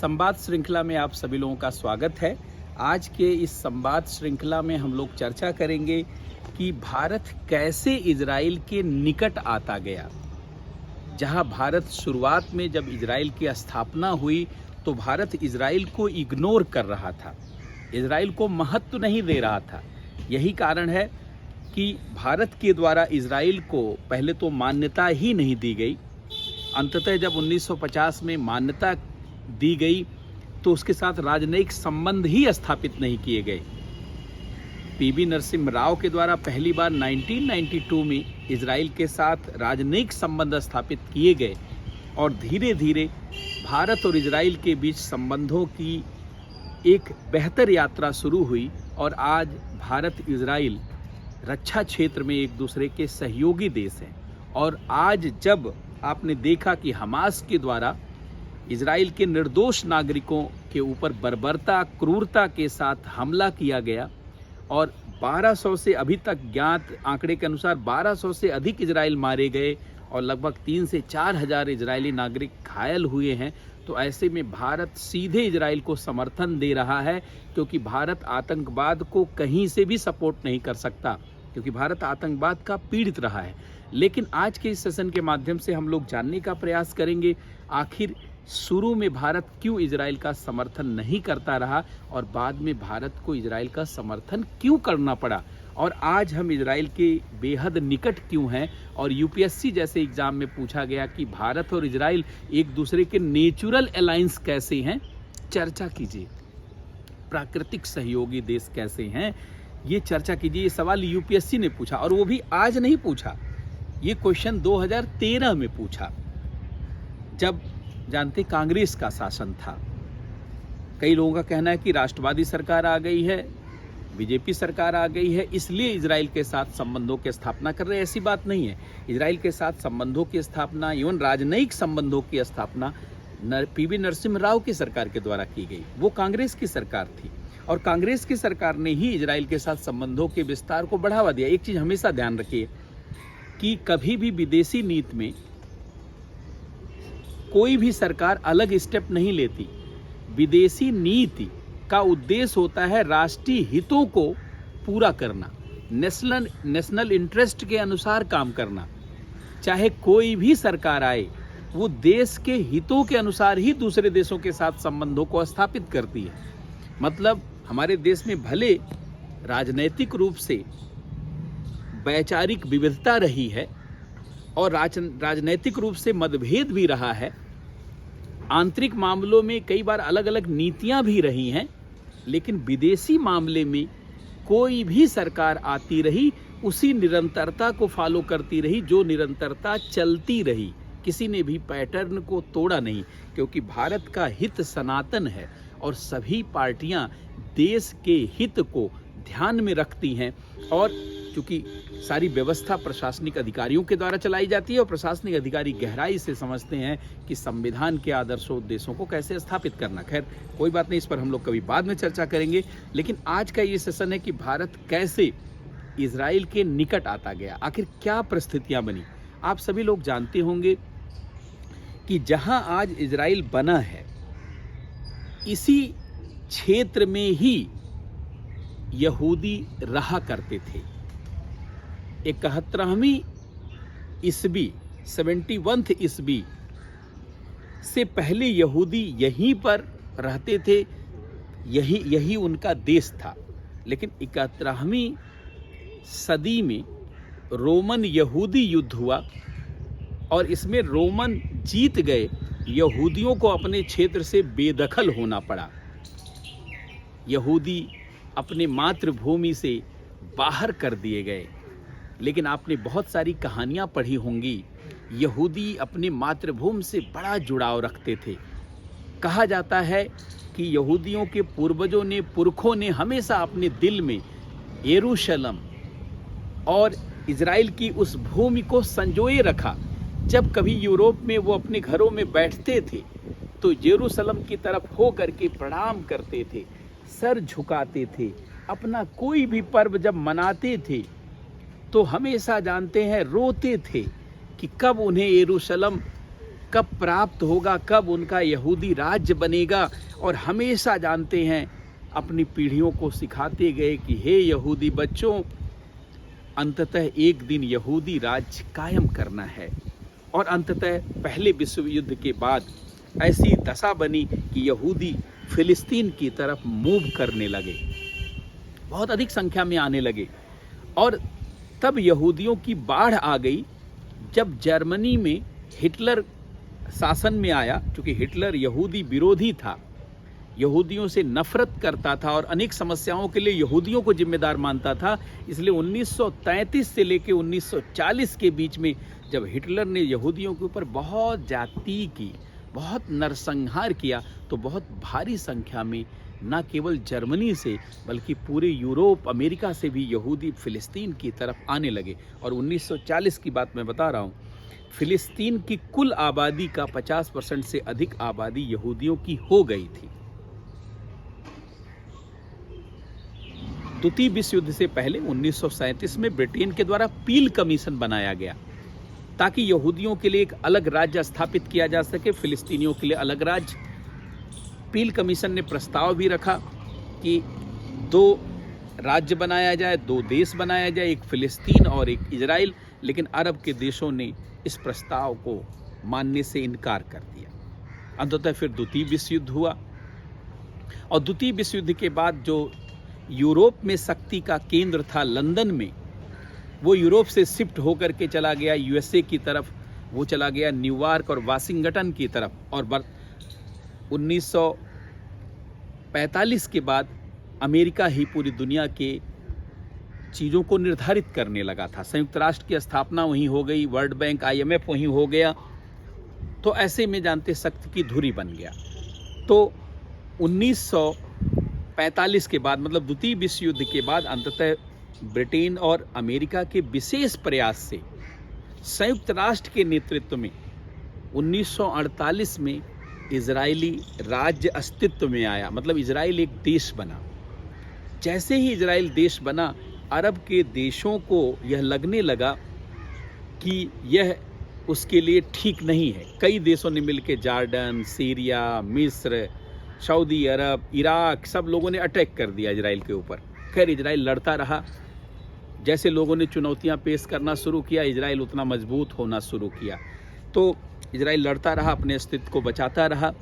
संवाद श्रृंखला में आप सभी लोगों का स्वागत है। आज के इस संवाद श्रृंखला में हम लोग चर्चा करेंगे कि भारत कैसे इजराइल के निकट आता गया। जहां भारत शुरुआत में जब इजराइल की स्थापना हुई तो भारत इजराइल को इग्नोर कर रहा था, इजराइल को महत्व नहीं दे रहा था। यही कारण है कि भारत के द्वारा इजराइल को पहले तो मान्यता ही नहीं दी गई। अंततः जब 1950 में मान्यता दी गई तो उसके साथ राजनयिक संबंध ही स्थापित नहीं किए गए। पीवी नरसिम्हा राव के द्वारा पहली बार 1992 में इजराइल के साथ राजनयिक संबंध स्थापित किए गए और धीरे धीरे भारत और इजराइल के बीच संबंधों की एक बेहतर यात्रा शुरू हुई और आज भारत इजराइल रक्षा क्षेत्र में एक दूसरे के सहयोगी देश हैं। और आज जब आपने देखा कि हमास के द्वारा इजराइल के निर्दोष नागरिकों के ऊपर बर्बरता क्रूरता के साथ हमला किया गया और 1200 से अभी तक ज्ञात आंकड़े के अनुसार 1200 से अधिक इजराइल मारे गए और लगभग 3 से 4 हज़ार इजरायली नागरिक घायल हुए हैं, तो ऐसे में भारत सीधे इजराइल को समर्थन दे रहा है, क्योंकि भारत आतंकवाद को कहीं से भी सपोर्ट नहीं कर सकता, क्योंकि भारत आतंकवाद का पीड़ित रहा है। लेकिन आज के इस सेशन के माध्यम से हम लोग जानने का प्रयास करेंगे आखिर शुरू में भारत क्यों इजराइल का समर्थन नहीं करता रहा और बाद में भारत को इजराइल का समर्थन क्यों करना पड़ा, और आज हम इजराइल के बेहद निकट क्यों हैं। और यूपीएससी जैसे एग्जाम में पूछा गया कि भारत और इजराइल एक दूसरे के नेचुरल अलायंस कैसे हैं, चर्चा कीजिए। प्राकृतिक सहयोगी देश कैसे हैं, ये चर्चा कीजिए। ये सवाल यूपीएससी ने पूछा और वो भी आज नहीं पूछा, ये क्वेश्चन 2013 में पूछा, जब जानते कांग्रेस का शासन था। कई लोगों का कहना है कि राष्ट्रवादी सरकार आ गई है, बीजेपी सरकार आ गई है, इसलिए इजराइल के साथ संबंधों की स्थापना कर रहे हैं। ऐसी बात नहीं है। इजराइल के साथ संबंधों की स्थापना, एवं राजनयिक संबंधों की स्थापना पीवी नरसिम्हा राव की सरकार के द्वारा की गई। वो कांग्रेस की सरकार थी और कांग्रेस की सरकार ने ही इजराइल के साथ संबंधों के विस्तार को बढ़ावा दिया। एक चीज हमेशा ध्यान रखिए कि कभी भी विदेशी नीति में कोई भी सरकार अलग स्टेप नहीं लेती। विदेशी नीति का उद्देश्य होता है राष्ट्रीय हितों को पूरा करना, नेशनल इंटरेस्ट के अनुसार काम करना। चाहे कोई भी सरकार आए, वो देश के हितों के अनुसार ही दूसरे देशों के साथ संबंधों को स्थापित करती है। मतलब हमारे देश में भले राजनैतिक रूप से वैचारिक विविधता रही है और राजनैतिक रूप से मतभेद भी रहा है, आंतरिक मामलों में कई बार अलग अलग नीतियां भी रही हैं, लेकिन विदेशी मामले में कोई भी सरकार आती रही उसी निरंतरता को फॉलो करती रही, जो निरंतरता चलती रही। किसी ने भी पैटर्न को तोड़ा नहीं, क्योंकि भारत का हित सनातन है और सभी पार्टियां देश के हित को ध्यान में रखती हैं। और चूंकि सारी व्यवस्था प्रशासनिक अधिकारियों के द्वारा चलाई जाती है और प्रशासनिक अधिकारी गहराई से समझते हैं कि संविधान के आदर्शों उद्देश्यों को कैसे स्थापित करना। खैर कोई बात नहीं, इस पर हम लोग कभी बाद में चर्चा करेंगे। लेकिन आज का ये सेशन है कि भारत कैसे इजराइल के निकट आता गया, आखिर क्या परिस्थितियां बनी। आप सभी लोग जानते होंगे कि जहां आज इजराइल बना है, इसी क्षेत्र में ही यहूदी रहा करते थे। 71वीं ईस्वी 71 ईस्वी से पहले यहूदी यहीं पर रहते थे, यही उनका देश था। लेकिन 71वीं सदी में रोमन यहूदी युद्ध हुआ और इसमें रोमन जीत गए। यहूदियों को अपने क्षेत्र से बेदखल होना पड़ा। यहूदी अपने मातृभूमि से बाहर कर दिए गए। लेकिन आपने बहुत सारी कहानियां पढ़ी होंगी, यहूदी अपने मातृभूमि से बड़ा जुड़ाव रखते थे। कहा जाता है कि यहूदियों के पूर्वजों ने, पुरखों ने हमेशा अपने दिल में यरूशलेम और इजराइल की उस भूमि को संजोए रखा। जब कभी यूरोप में वो अपने घरों में बैठते थे तो यरूशलेम की तरफ हो करके प्रणाम करते थे, सर झुकाते थे। अपना कोई भी पर्व जब मनाते थे तो हमेशा जानते हैं रोते थे कि कब उन्हें यरूशलेम कब प्राप्त होगा, कब उनका यहूदी राज्य बनेगा। और हमेशा जानते हैं अपनी पीढ़ियों को सिखाते गए कि हे यहूदी बच्चों, अंततः एक दिन यहूदी राज्य कायम करना है। और अंततः पहले विश्व युद्ध के बाद ऐसी दशा बनी कि यहूदी फिलिस्तीन की तरफ मूव करने लगे, बहुत अधिक संख्या में आने लगे। और तब यहूदियों की बाढ़ आ गई जब जर्मनी में हिटलर शासन में आया। क्योंकि हिटलर यहूदी विरोधी था, यहूदियों से नफरत करता था और अनेक समस्याओं के लिए यहूदियों को जिम्मेदार मानता था। इसलिए 1933 से लेकर 1940 के बीच में जब हिटलर ने यहूदियों के ऊपर बहुत ज्यादती की, बहुत नरसंहार किया, तो बहुत भारी संख्या में न केवल जर्मनी से बल्कि पूरे यूरोप, अमेरिका से भी यहूदी फिलिस्तीन की तरफ आने लगे। और 1940 की बात मैं बता रहा हूँ, फिलिस्तीन की कुल आबादी का 50% से अधिक आबादी यहूदियों की हो गई थी। द्वितीय विश्व युद्ध से पहले 1937 में ब्रिटेन के द्वारा पील कमीशन बनाया गया ताकि यहूदियों के लिए एक अलग राज्य स्थापित किया जा सके, फिलिस्तीनियों के लिए अलग राज्य। पील कमीशन ने प्रस्ताव भी रखा कि 2 राज्य बनाया जाए, 2 देश बनाया जाए, एक फिलिस्तीन और एक इजराइल। लेकिन अरब के देशों ने इस प्रस्ताव को मानने से इनकार कर दिया। अंततः फिर द्वितीय विश्व युद्ध हुआ। और द्वितीय विश्व युद्ध के बाद जो यूरोप में शक्ति का केंद्र था लंदन में, वो यूरोप से शिफ्ट होकर के चला गया यूएसए की तरफ, वो चला गया न्यूयॉर्क और वाशिंगटन की तरफ। और 1945 के बाद अमेरिका ही पूरी दुनिया के चीज़ों को निर्धारित करने लगा था। संयुक्त राष्ट्र की स्थापना वहीं हो गई, वर्ल्ड बैंक, IMF वहीं हो गया। तो ऐसे में जानते शक्ति की धुरी बन गया। तो 1945 के बाद, मतलब द्वितीय विश्व युद्ध के बाद, अंततः ब्रिटेन और अमेरिका के विशेष प्रयास से संयुक्त राष्ट्र के नेतृत्व में 1948 में इजरायली राज्य अस्तित्व में आया। मतलब इजराइल एक देश बना। जैसे ही इजराइल देश बना, अरब के देशों को यह लगने लगा कि यह उसके लिए ठीक नहीं है। कई देशों ने मिलकर जॉर्डन, सीरिया, मिस्र, सऊदी अरब, इराक, सब लोगों ने अटैक कर दिया इजराइल के ऊपर। खैर इजराइल लड़ता रहा। जैसे लोगों ने चुनौतियां पेश करना शुरू किया, इजराइल उतना मजबूत होना शुरू किया। तो इजराइल लड़ता रहा, अपने अस्तित्व को बचाता रहा।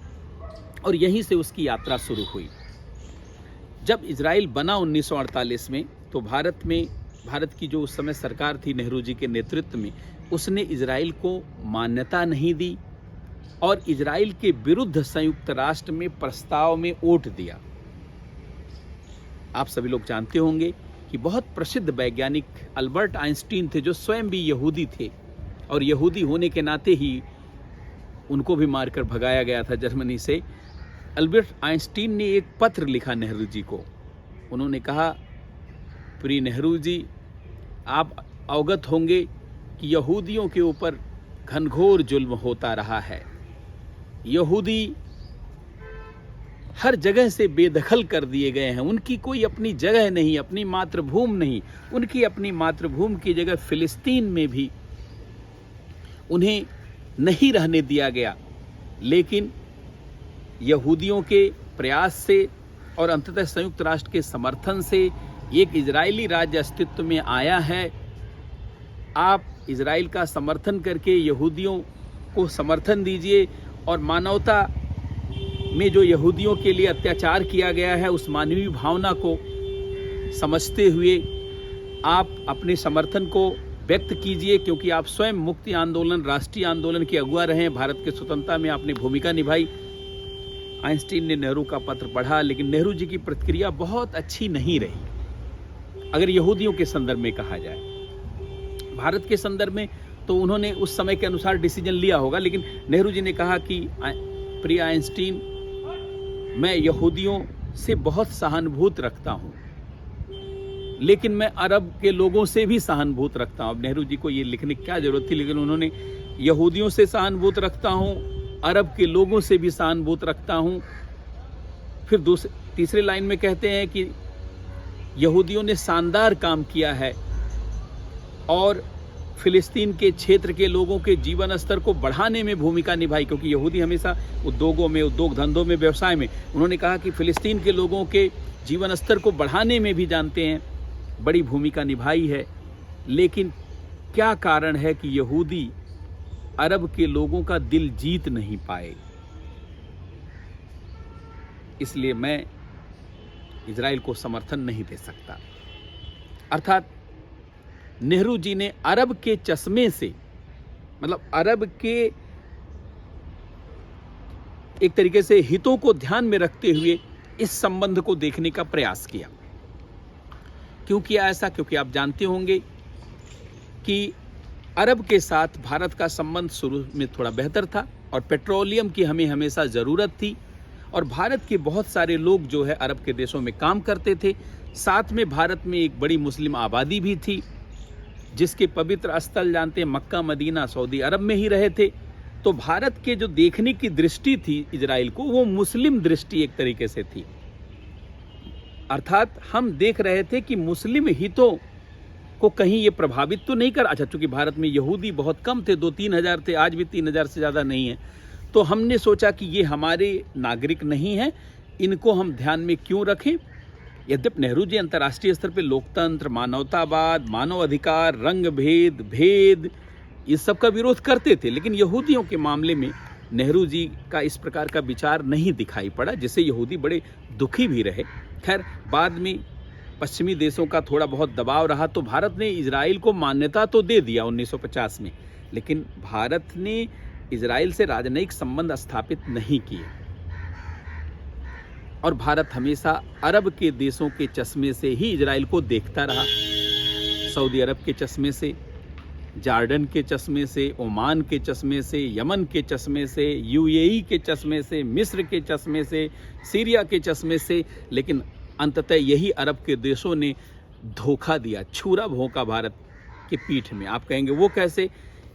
और यहीं से उसकी यात्रा शुरू हुई। जब इजराइल बना 1948 में, तो भारत की जो उस समय सरकार थी नेहरू जी के नेतृत्व में, उसने इजराइल को मान्यता नहीं दी और इजराइल के विरुद्ध संयुक्त राष्ट्र में प्रस्ताव में वोट दिया। आप सभी लोग जानते होंगे कि बहुत प्रसिद्ध वैज्ञानिक अल्बर्ट आइंस्टीन थे, जो स्वयं भी यहूदी थे और यहूदी होने के नाते ही उनको भी मारकर भगाया गया था जर्मनी से। अल्बर्ट आइंस्टीन ने एक पत्र लिखा नेहरू जी को। उन्होंने कहा, प्रिय नेहरू जी, आप अवगत होंगे कि यहूदियों के ऊपर घनघोर जुल्म होता रहा है। यहूदी हर जगह से बेदखल कर दिए गए हैं। उनकी कोई अपनी जगह नहीं, अपनी मातृभूमि नहीं। उनकी अपनी मातृभूमि की जगह फिलिस्तीन में भी उन्हें नहीं रहने दिया गया। लेकिन यहूदियों के प्रयास से और अंततः संयुक्त राष्ट्र के समर्थन से एक इजरायली राज्य अस्तित्व में आया है। आप इजराइल का समर्थन करके यहूदियों को समर्थन दीजिए और मानवता में जो यहूदियों के लिए अत्याचार किया गया है, उस मानवीय भावना को समझते हुए आप अपने समर्थन को व्यक्त कीजिए, क्योंकि आप स्वयं मुक्ति आंदोलन, राष्ट्रीय आंदोलन के अगुआ रहे हैं। भारत के स्वतंत्रता में आपने भूमिका निभाई। आइंस्टीन ने नेहरू का पत्र पढ़ा, लेकिन नेहरू जी की प्रतिक्रिया बहुत अच्छी नहीं रही। अगर यहूदियों के संदर्भ में कहा जाए, भारत के संदर्भ में तो उन्होंने उस समय के अनुसार डिसीजन लिया होगा, लेकिन नेहरू जी ने कहा कि प्रिय आइंस्टीन, मैं यहूदियों से बहुत सहानुभूति रखता हूँ, लेकिन मैं अरब के लोगों से भी सहानुभूति रखता हूँ। अब नेहरू जी को ये लिखने की क्या जरूरत थी, लेकिन उन्होंने यहूदियों से सहानुभूति रखता हूँ, अरब के लोगों से भी सहानुभूति रखता हूँ। फिर तीसरे लाइन में कहते हैं कि यहूदियों ने शानदार काम किया है और फिलिस्तीन के क्षेत्र के लोगों के जीवन स्तर को बढ़ाने में भूमिका निभाई, क्योंकि यहूदी हमेशा उद्योगों में, उद्योग धंधों में, व्यवसाय में, उन्होंने कहा कि फिलिस्तीन के लोगों के जीवन स्तर को बढ़ाने में भी जानते हैं बड़ी भूमिका निभाई है। लेकिन क्या कारण है कि यहूदी अरब के लोगों का दिल जीत नहीं पाए? इसलिए मैं इजराइल को समर्थन नहीं दे सकता। अर्थात नेहरू जी ने अरब के चश्मे से, मतलब अरब के एक तरीके से हितों को ध्यान में रखते हुए इस संबंध को देखने का प्रयास किया। क्यों किया ऐसा? क्योंकि आप जानते होंगे कि अरब के साथ भारत का संबंध शुरू में थोड़ा बेहतर था और पेट्रोलियम की हमें हमेशा ज़रूरत थी, और भारत के बहुत सारे लोग जो है अरब के देशों में काम करते थे। साथ में भारत में एक बड़ी मुस्लिम आबादी भी थी, जिसके पवित्र स्थल जानते हैं मक्का, मदीना, सऊदी अरब में ही रहे थे। तो भारत के जो देखने की दृष्टि थी इजराइल को, वो मुस्लिम दृष्टि एक तरीके से थी। अर्थात हम देख रहे थे कि मुस्लिम हितों को कहीं ये प्रभावित तो नहीं कर। अच्छा, चूंकि भारत में यहूदी बहुत कम थे, 2-3 हज़ार थे, आज भी 3 हज़ार से ज़्यादा नहीं है, तो हमने सोचा कि ये हमारे नागरिक नहीं हैं, इनको हम ध्यान में क्यों रखें। यद्यपि नेहरू जी अंतर्राष्ट्रीय स्तर पर लोकतंत्र, मानवतावाद, मानव अधिकार, रंग भेद, भेद, इस सब का विरोध करते थे, लेकिन यहूदियों के मामले में नेहरू जी का इस प्रकार का विचार नहीं दिखाई पड़ा, जिससे यहूदी बड़े दुखी भी रहे। खैर, बाद में पश्चिमी देशों का थोड़ा बहुत दबाव रहा तो भारत ने इजराइल को मान्यता तो दे दिया 1950 में, लेकिन भारत ने इजराइल से राजनयिक संबंध स्थापित नहीं किए। और भारत हमेशा अरब के देशों के चश्मे से ही इजराइल को देखता रहा। सऊदी अरब के चश्मे से, जॉर्डन के चश्मे से, ओमान के चश्मे से, यमन के चश्मे से, यूएई के चश्मे से, मिस्र के चश्मे से, सीरिया के चश्मे से, लेकिन अंततः यही अरब के देशों ने धोखा दिया, छुरा भोंका भारत के पीठ में। आप कहेंगे वो कैसे?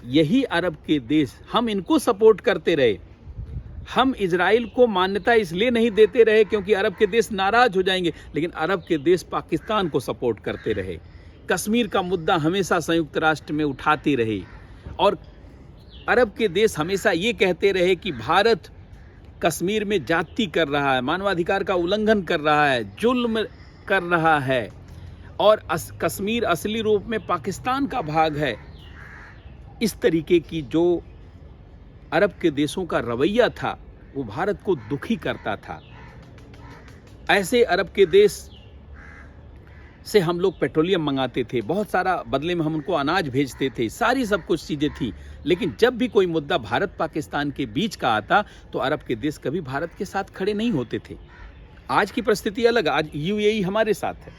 यही अरब के देश, हम इनको सपोर्ट करते रहे, हम इजराइल को मान्यता इसलिए नहीं देते रहे क्योंकि अरब के देश नाराज हो जाएंगे, लेकिन अरब के देश पाकिस्तान को सपोर्ट करते रहे। कश्मीर का मुद्दा हमेशा संयुक्त राष्ट्र में उठाते रहे, और अरब के देश हमेशा ये कहते रहे कि भारत कश्मीर में जाति कर रहा है, मानवाधिकार का उल्लंघन कर रहा है, जुल्म कर रहा है, और कश्मीर असली रूप में पाकिस्तान का भाग है। इस तरीके की जो अरब के देशों का रवैया था वो भारत को दुखी करता था। ऐसे अरब के देश से हम लोग पेट्रोलियम मंगाते थे, बहुत सारा बदले में हम उनको अनाज भेजते थे, सारी सब कुछ चीज़ें थी, लेकिन जब भी कोई मुद्दा भारत पाकिस्तान के बीच का आता तो अरब के देश कभी भारत के साथ खड़े नहीं होते थे। आज की परिस्थिति अलग, आज यूएई हमारे साथ है,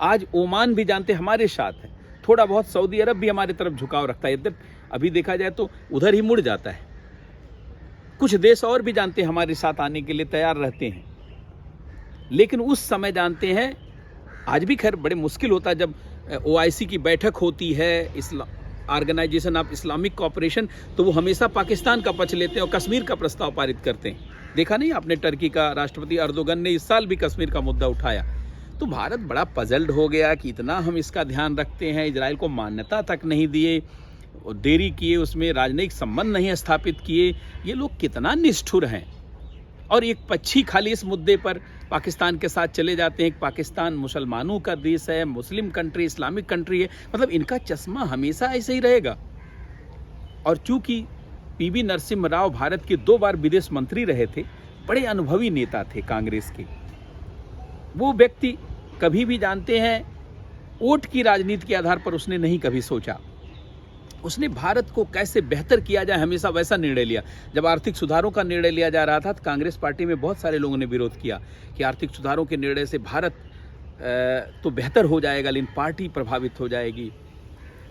आज ओमान भी जानते हमारे साथ है, थोड़ा बहुत सऊदी अरब भी हमारे तरफ झुकाव रखता है, यद्यपि अभी देखा जाए तो उधर ही मुड़ जाता है। कुछ देश और भी जानते हैं हमारे साथ आने के लिए तैयार रहते हैं, लेकिन उस समय जानते हैं, आज भी खैर बड़े मुश्किल होता है जब ओआईसी की बैठक होती है, ऑर्गेनाइजेशन ऑफ इस्लामिक कोऑपरेशन, तो वो हमेशा पाकिस्तान का पक्ष लेते हैं और कश्मीर का प्रस्ताव पारित करते हैं। देखा नहीं आपने, टर्की का राष्ट्रपति अर्दोगन ने इस साल भी कश्मीर का मुद्दा उठाया। तो भारत बड़ा पजल्ड हो गया कि इतना हम इसका ध्यान रखते हैं, इजराइल को मान्यता तक नहीं दिए, देरी किए, उसमें राजनयिक संबंध नहीं स्थापित किए, ये लोग कितना निष्ठुर हैं। और एक पक्षी खाली इस मुद्दे पर पाकिस्तान के साथ चले जाते हैं। पाकिस्तान मुसलमानों का देश है, मुस्लिम कंट्री, इस्लामिक कंट्री है, मतलब इनका चश्मा हमेशा ऐसे ही रहेगा। और चूंकि पीवी नरसिम्हा राव भारत के 2 बार विदेश मंत्री रहे थे, बड़े अनुभवी नेता थे कांग्रेस के, वो व्यक्ति कभी भी जानते हैं वोट की राजनीति के आधार पर उसने नहीं कभी सोचा, उसने भारत को कैसे बेहतर किया जाए हमेशा वैसा निर्णय लिया। जब आर्थिक सुधारों का निर्णय लिया जा रहा था तो कांग्रेस पार्टी में बहुत सारे लोगों ने विरोध किया कि आर्थिक सुधारों के निर्णय से भारत तो बेहतर हो जाएगा लेकिन पार्टी प्रभावित हो जाएगी।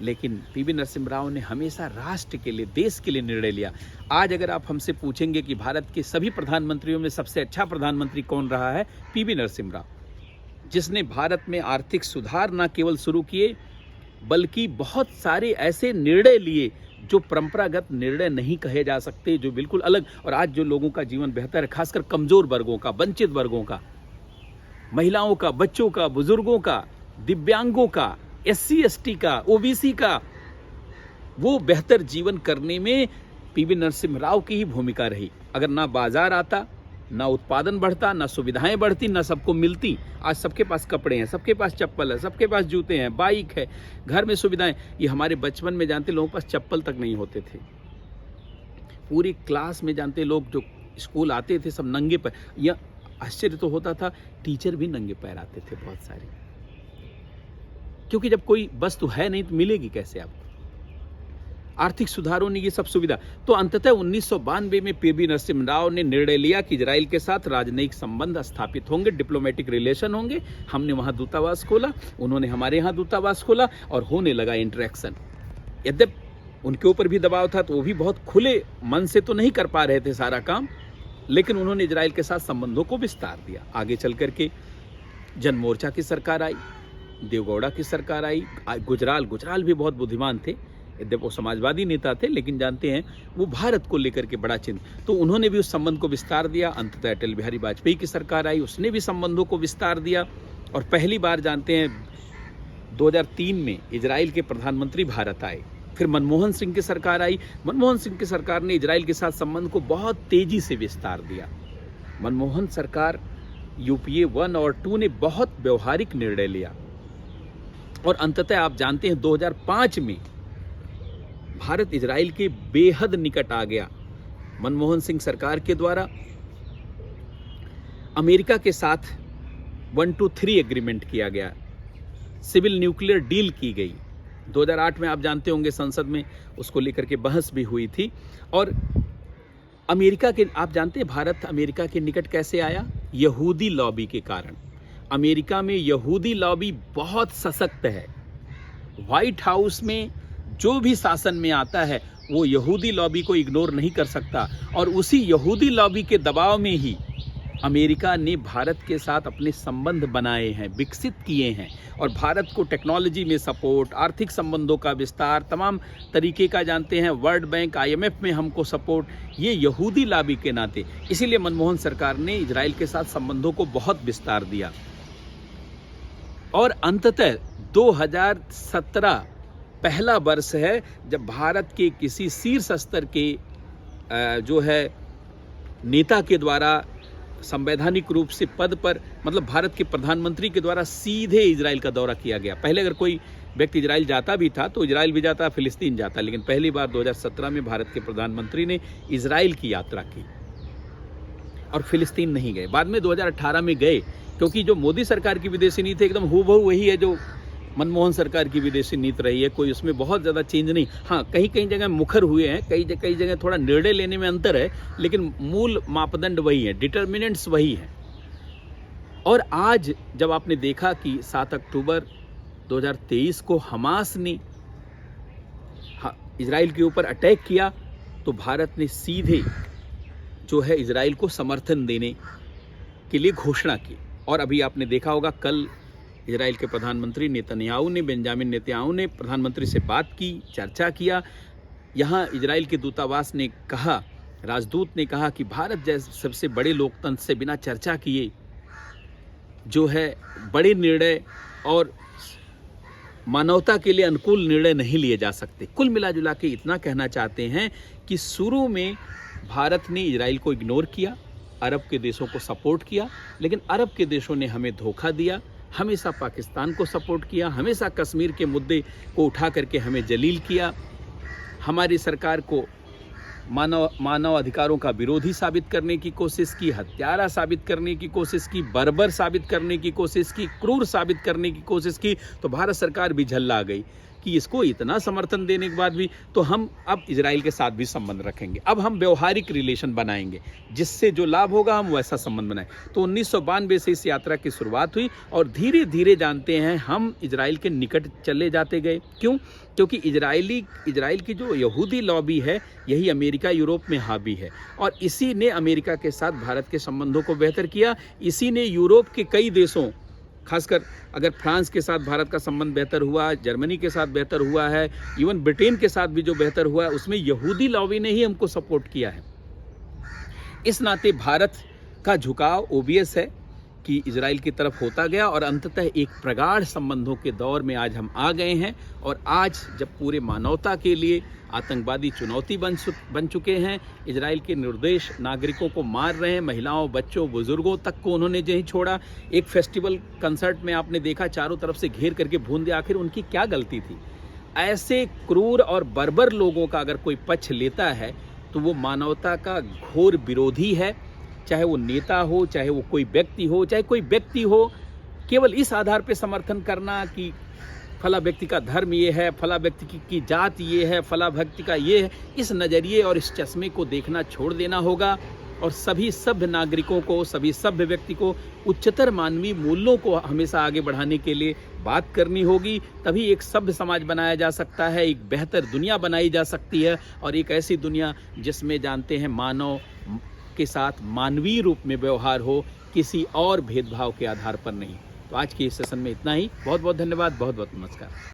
लेकिन पीवी नरसिम्हा राव ने हमेशा राष्ट्र के लिए, देश के लिए निर्णय लिया। आज अगर आप हमसे पूछेंगे कि भारत के सभी प्रधानमंत्रियों में सबसे अच्छा प्रधानमंत्री कौन रहा है, पीवी नरसिम्हा राव, जिसने भारत में आर्थिक सुधार न केवल शुरू किए बल्कि बहुत सारे ऐसे निर्णय लिए जो परंपरागत निर्णय नहीं कहे जा सकते, जो बिल्कुल अलग। और आज जो लोगों का जीवन बेहतर है, खासकर कमजोर वर्गों का, वंचित वर्गों का, महिलाओं का, बच्चों का, बुजुर्गों का, दिव्यांगों का, SC ST का, OBC का, वो बेहतर जीवन करने में पीवी नरसिम्हा राव की ही भूमिका रही। अगर ना बाजार आता, ना उत्पादन बढ़ता, ना सुविधाएं बढ़ती, ना सबको मिलती। आज सबके पास कपड़े हैं, सबके पास चप्पल है, सबके पास जूते हैं, बाइक है, घर में सुविधाएं। ये हमारे बचपन में जानते लोगों के पास चप्पल तक नहीं होते थे। पूरी क्लास में जानते लोग जो स्कूल आते थे सब नंगे पैर। या आश्चर्य तो होता था, टीचर भी नंगे पैर आते थे बहुत सारे, क्योंकि जब कोई वस्तु है नहीं तो मिलेगी कैसे आपको। आर्थिक सुधारों ने ये सब सुविधा। तो अंततः 1992 में पीवी नरसिम्हा राव ने निर्णय लिया कि इजराइल के साथ राजनयिक संबंध स्थापित होंगे, डिप्लोमेटिक रिलेशन होंगे। हमने वहां दूतावास खोला, उन्होंने हमारे यहाँ दूतावास खोला और होने लगा इंटरेक्शन। यद्यपि उनके ऊपर भी दबाव था तो वो भी बहुत खुले मन से तो नहीं कर पा रहे थे सारा काम, लेकिन उन्होंने इजराइल के साथ संबंधों को विस्तार दिया। आगे चल करके जन मोर्चा की सरकार आई, देवगौड़ा की सरकार आई, गुजराल भी बहुत बुद्धिमान थे। यद्यपि वो समाजवादी नेता थे, लेकिन जानते हैं वो भारत को लेकर के बड़ा चिंतित, तो उन्होंने भी उस संबंध को विस्तार दिया। अंततः अटल बिहारी वाजपेयी की सरकार आई, उसने भी संबंधों को विस्तार दिया। और पहली बार जानते हैं 2003 में इजराइल के प्रधानमंत्री भारत आए। फिर मनमोहन सिंह की सरकार आई। मनमोहन सिंह की सरकार ने इजराइल के साथ संबंध को बहुत तेजी से विस्तार दिया। मनमोहन सरकार यूपीए 1 और 2 ने बहुत व्यवहारिक निर्णय लिया। और अंततः आप जानते हैं 2005 में भारत इजराइल के बेहद निकट आ गया। मनमोहन सिंह सरकार के द्वारा अमेरिका के साथ 123 एग्रीमेंट किया गया, सिविल न्यूक्लियर डील की गई। 2008 में आप जानते होंगे संसद में उसको लेकर के बहस भी हुई थी। और अमेरिका के, आप जानते हैं भारत अमेरिका के निकट कैसे आया? यहूदी लॉबी के कारण। अमेरिका में यहूदी लॉबी बहुत सशक्त है। व्हाइट हाउस में जो भी शासन में आता है वो यहूदी लॉबी को इग्नोर नहीं कर सकता। और उसी यहूदी लॉबी के दबाव में ही अमेरिका ने भारत के साथ अपने संबंध बनाए हैं, विकसित किए हैं। और भारत को टेक्नोलॉजी में सपोर्ट, आर्थिक संबंधों का विस्तार, तमाम तरीके का जानते हैं, वर्ल्ड बैंक, IMF में हमको सपोर्ट, ये यहूदी लॉबी के नाते। इसीलिए मनमोहन सरकार ने इजराइल के साथ संबंधों को बहुत विस्तार दिया। और अंततः 2017 पहला वर्ष है जब भारत के किसी शीर्ष स्तर के जो है नेता के द्वारा संवैधानिक रूप से पद पर, मतलब भारत के प्रधानमंत्री के द्वारा सीधे इजराइल का दौरा किया गया। पहले अगर कोई व्यक्ति इजराइल जाता भी था तो इजराइल भी जाता, फिलिस्तीन जाता, लेकिन पहली बार 2017 में भारत के प्रधानमंत्री ने इजराइल की यात्रा की और फिलिस्तीन नहीं गए। बाद में 2018 में गए, क्योंकि जो मोदी सरकार की विदेशी नीति एकदम हूबहू वही है जो मनमोहन सरकार की विदेशी नीति रही है। कोई उसमें बहुत ज़्यादा चेंज नहीं। हाँ, कहीं कहीं जगह मुखर हुए हैं, कई जगह थोड़ा निर्णय लेने में अंतर है, लेकिन मूल मापदंड वही है, डिटर्मिनेंट्स वही हैं। और आज जब आपने देखा कि 7 अक्टूबर 2023 को हमास ने इजराइल के ऊपर अटैक किया, तो भारत ने सीधे जो है इजराइल को समर्थन देने के लिए घोषणा की। और अभी आपने देखा होगा कल इजराइल के प्रधानमंत्री बेंजामिन नेतन्याहू ने प्रधानमंत्री से बात की, चर्चा किया। यहाँ इजराइल के दूतावास ने कहा, राजदूत ने कहा कि भारत जैसे सबसे बड़े लोकतंत्र से बिना चर्चा किए जो है बड़े निर्णय और मानवता के लिए अनुकूल निर्णय नहीं लिए जा सकते। कुल मिला जुला के इतना कहना चाहते हैं कि शुरू में भारत ने इजराइल को इग्नोर किया, अरब के देशों को सपोर्ट किया, लेकिन अरब के देशों ने हमें धोखा दिया, हमेशा पाकिस्तान को सपोर्ट किया, हमेशा कश्मीर के मुद्दे को उठा करके हमें जलील किया, हमारी सरकार को मानव अधिकारों का विरोधी साबित करने की कोशिश की, हत्यारा साबित करने की कोशिश की, बर्बर साबित करने की कोशिश की, क्रूर साबित करने की कोशिश की। तो भारत सरकार भी झल्ला गई कि इसको इतना समर्थन देने के बाद भी तो हम अब इजराइल के साथ भी संबंध रखेंगे, अब हम व्यवहारिक रिलेशन बनाएंगे, जिससे जो लाभ होगा हम वैसा संबंध बनाएं। तो 1992 से इस यात्रा की शुरुआत हुई और धीरे धीरे जानते हैं हम इजराइल के निकट चले जाते गए। क्यों? क्योंकि इजराइल की जो यहूदी लॉबी है यही अमेरिका यूरोप में हावी है, और इसी ने अमेरिका के साथ भारत के संबंधों को बेहतर किया। इसी ने यूरोप के कई देशों, खासकर अगर फ्रांस के साथ भारत का संबंध बेहतर हुआ, जर्मनी के साथ बेहतर हुआ है, इवन ब्रिटेन के साथ भी जो बेहतर हुआ है, उसमें यहूदी लॉबी ने ही हमको सपोर्ट किया है। इस नाते भारत का झुकाव ओबियस है कि इजराइल की तरफ होता गया और अंततः एक प्रगाढ़ संबंधों के दौर में आज हम आ गए हैं। और आज जब पूरे मानवता के लिए आतंकवादी चुनौती बन चुके हैं, इजराइल के निर्दोष नागरिकों को मार रहे हैं, महिलाओं, बच्चों, बुजुर्गों तक को उन्होंने नहीं छोड़ा। एक फेस्टिवल कंसर्ट में आपने देखा चारों तरफ से घेर करके भून दिया, आखिर उनकी क्या गलती थी? ऐसे क्रूर और बर्बर लोगों का अगर कोई पक्ष लेता है तो वो मानवता का घोर विरोधी है, चाहे वो नेता हो, चाहे वो कोई व्यक्ति हो, चाहे कोई व्यक्ति हो। केवल इस आधार पे समर्थन करना कि फला व्यक्ति का धर्म ये है, फला व्यक्ति की जात ये है, फला व्यक्ति का ये है, इस नज़रिए और इस चश्मे को देखना छोड़ देना होगा और सभी सभ्य नागरिकों को, सभी सभ्य व्यक्ति को उच्चतर मानवीय मूल्यों को हमेशा आगे बढ़ाने के लिए बात करनी होगी। तभी एक सभ्य समाज बनाया जा सकता है, एक बेहतर दुनिया बनाई जा सकती है और एक ऐसी दुनिया जिसमें जानते हैं मानव के साथ मानवीय रूप में व्यवहार हो, किसी और भेदभाव के आधार पर नहीं। तो आज के इस सेशन में इतना ही। बहुत बहुत धन्यवाद, बहुत बहुत नमस्कार।